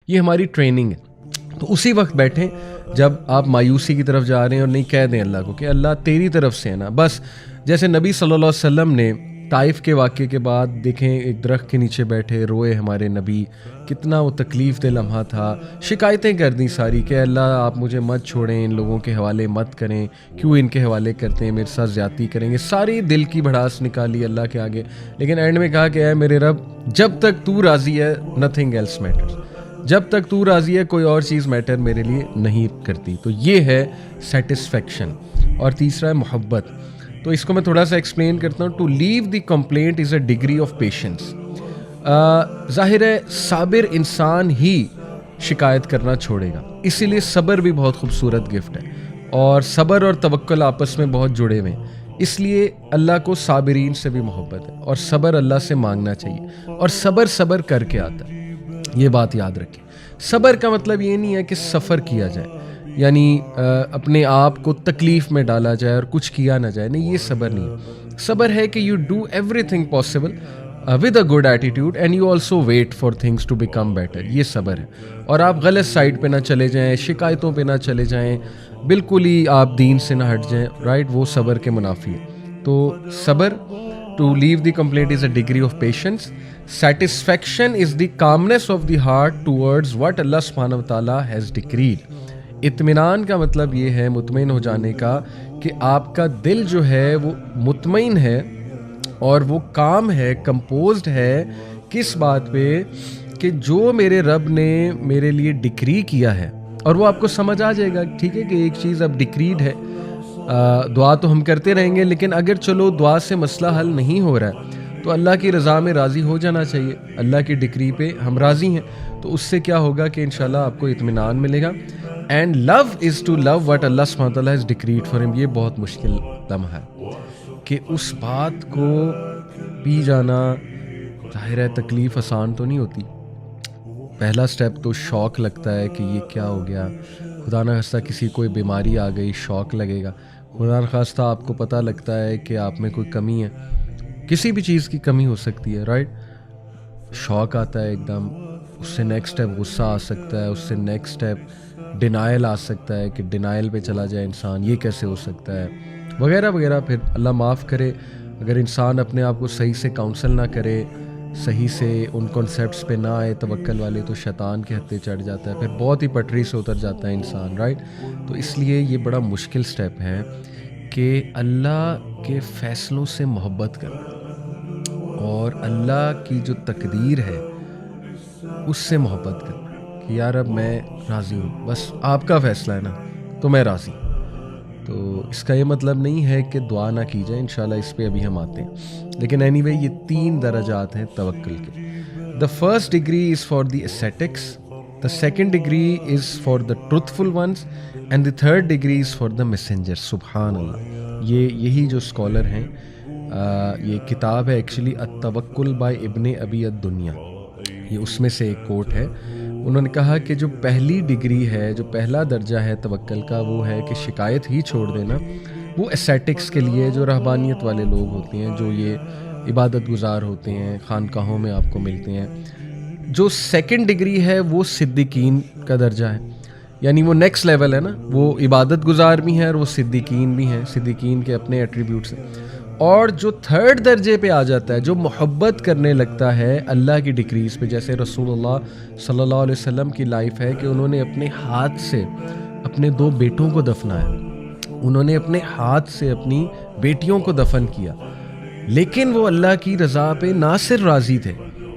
یہ ہماری ٹریننگ ہے. تو اسی وقت بیٹھیں جب آپ مایوسی کی طرف جا رہے ہیں اور نہیں کہہ دیں اللہ کو کہ اللہ تیری طرف سے ہے نا. بس جیسے نبی صلی اللہ علیہ وسلم نے طائف کے واقعے کے بعد دیکھیں ایک درخت کے نیچے بیٹھے روئے ہمارے نبی, کتنا وہ تکلیف دہ لمحہ تھا, شکایتیں کر دیں ساری کہ اللہ آپ مجھے مت چھوڑیں, ان لوگوں کے حوالے مت کریں, کیوں ان کے حوالے کرتے ہیں, میرے ساتھ زیادتی کریں گے, ساری دل کی بھڑاس نکالی اللہ کے آگے. لیکن اینڈ میں کہا کہ اے میرے رب جب تک تو راضی ہے نتھنگ ایلس میٹرز, جب تک تو راضی ہے کوئی اور چیز میٹر میرے لیے نہیں کرتی. تو یہ ہے سیٹسفیکشن. اور تیسرا ہے محبت. تو اس کو میں تھوڑا سا ایکسپلین کرتا ہوں. To leave the complaint is a degree of patience. ظاہر ہے صابر انسان ہی شکایت کرنا چھوڑے گا, اسی لیے صبر بھی بہت خوبصورت گفٹ ہے, اور صبر اور توکل آپس میں بہت جڑے ہوئے ہیں. اس لیے اللہ کو صابرین سے بھی محبت ہے, اور صبر اللہ سے مانگنا چاہیے, اور صبر کر کے آتا ہے. یہ بات یاد رکھیں. صبر کا مطلب یہ نہیں ہے کہ سفر کیا جائے, یعنی اپنے آپ کو تکلیف میں ڈالا جائے اور کچھ کیا نہ جائے, نہیں, یہ صبر نہیں ہے. صبر ہے کہ you do everything possible with a good attitude and you also wait for things to become better. یہ صبر ہے. اور آپ غلط سائڈ پہ نہ چلے جائیں, شکایتوں پہ نہ چلے جائیں, بالکل ہی آپ دین سے نہ ہٹ جائیں, رائٹ, وہ صبر کے منافی ہے. تو صبر, to leave the complaint is a degree of patience. Satisfaction is the calmness of the heart towards what Allah subhanahu wa ta'ala has decreed. اطمینان کا مطلب یہ ہے مطمئن ہو جانے کا کہ آپ کا دل جو ہے وہ مطمئن ہے اور وہ کام ہے, کمپوزڈ ہے کس بات پہ کہ جو میرے رب نے میرے لیے ڈکری کیا ہے. اور وہ آپ کو سمجھ آ جائے گا, ٹھیک ہے, کہ ایک چیز اب ڈکریڈ ہے. دعا تو ہم کرتے رہیں گے, لیکن اگر چلو دعا سے مسئلہ حل نہیں ہو رہا ہے تو اللہ کی رضا میں راضی ہو جانا چاہیے. اللہ کی ڈکری پہ ہم راضی ہیں, تو اس سے کیا ہوگا کہ انشاءاللہ آپ کو اطمینان ملے گا. And love is to love what اللہ سبحانہ وتعالیٰ ہیز ڈکریڈ فار ہم. یہ بہت مشکل لمحہ ہے کہ اس بات کو پی جانا. ظاہر ہے تکلیف آسان تو نہیں ہوتی. پہلا سٹیپ تو شوق لگتا ہے کہ یہ کیا ہو گیا, خدا نہ خواستہ کسی کوئی بیماری آ گئی, شوق لگے گا. خدا نہ خواستہ آپ کو پتہ لگتا ہے کہ آپ میں کوئی کمی ہے, کسی بھی چیز کی کمی ہو سکتی ہے, رائٹ. شوق آتا ہے ایک دم, اس سے نیکسٹ اسٹیپ غصہ آ سکتا ہے, اس سے نیکسٹ اسٹیپ ڈینائل آ سکتا ہے کہ ڈینائل پہ چلا جائے انسان, یہ کیسے ہو سکتا ہے, وغیرہ وغیرہ. پھر اللہ معاف کرے اگر انسان اپنے آپ کو صحیح سے کاؤنسل نہ کرے, صحیح سے ان کانسیپٹس پہ نہ آئے توکل والے, تو شیطان کے ہتھے چڑھ جاتا ہے, پھر بہت ہی پٹری سے اتر جاتا ہے انسان, رائٹ. تو اس لیے یہ بڑا مشکل سٹیپ ہے کہ اللہ کے فیصلوں سے محبت کرنا اور اللہ کی جو تقدیر ہے اس سے محبت کرنا کہ یار اب میں راضی ہوں, بس آپ کا فیصلہ ہے نا تو میں راضی ہوں. تو اس کا یہ مطلب نہیں ہے کہ دعا نہ کی جائے, انشاءاللہ اس پہ ابھی ہم آتے ہیں. لیکن اینی وے یہ 3 درجات ہیں توکل کے. The first degree is for the ascetics, the second degree is for the truthful ones, and the third degree is for the messenger. سبحان اللہ. یہی جو اسکالر ہیں, یہ کتاب ہے ایکچولی التوکل بائی ابن ابی الدنیا, یہ اس میں سے ایک کوٹ ہے. انہوں نے کہا کہ جو پہلی ڈگری ہے, جو پہلا درجہ ہے توکل کا, وہ ہے کہ شکایت ہی چھوڑ دینا. وہ اسیٹکس کے لیے, جو رہبانیت والے لوگ ہوتے ہیں, جو یہ عبادت گزار ہوتے ہیں, خانقاہوں میں آپ کو ملتے ہیں. جو سیکنڈ ڈگری ہے وہ صدیقین کا درجہ ہے, یعنی وہ نیکسٹ لیول ہے نا, وہ عبادت گزار بھی ہیں اور وہ صدیقین بھی ہیں, صدیقین کے اپنے ایٹریبیوٹس ہیں. اور جو تھرڈ درجے پہ آ جاتا ہے, جو محبت کرنے لگتا ہے اللہ کی ڈکریز پہ, جیسے رسول اللہ صلی اللہ علیہ وسلم کی لائف ہے کہ انہوں نے اپنے ہاتھ سے اپنے 2 بیٹوں کو دفنایا, انہوں نے اپنے ہاتھ سے اپنی بیٹیوں کو دفن کیا, لیکن وہ اللہ کی رضا پہ نہ صرف راضی تھے,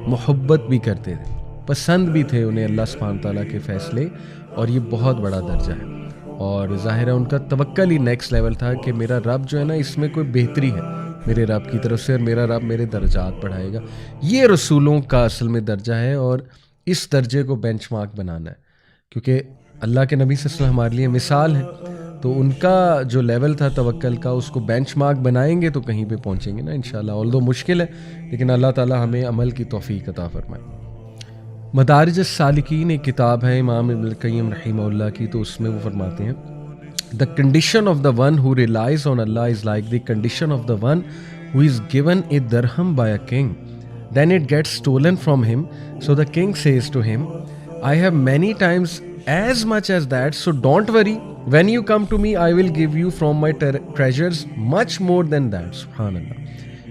محبت بھی کرتے تھے, پسند بھی تھے انہیں اللہ سبحانہ تعالیٰ کے فیصلے. اور یہ بہت بڑا درجہ ہے, اور ظاہر ہے ان کا توکل ہی نیکسٹ لیول تھا کہ میرا رب جو ہے نا اس میں کوئی بہتری ہے میرے رب کی طرف سے, اور میرا رب میرے درجات بڑھائے گا. یہ رسولوں کا اصل میں درجہ ہے, اور اس درجے کو بینچ مارک بنانا ہے, کیونکہ اللہ کے نبی صلی اللہ علیہ وسلم ہمارے لیے مثال ہیں. تو ان کا جو لیول تھا توکل کا, اس کو بینچ مارک بنائیں گے تو کہیں پہ پہنچیں گے نا انشاءاللہ. آلدو مشکل ہے, لیکن اللہ تعالیٰ ہمیں عمل کی توفیق عطا فرمائے. مدارج السالکین ایک کتاب ہے امام ابن القیم رحمہ اللہ کی, تو اس میں وہ فرماتے ہیں The condition of the one who relies on Allah is like the condition of the one who is given a dirham by a king. Then it gets stolen from him. So the king says to him, I have many times as much as that, so don't worry. When you come to me, I will give you from my treasures much more than that. Subhan Allah.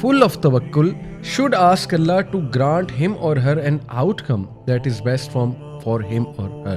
full of tawakkul should ask Allah to grant him or her an outcome that is best for him or her,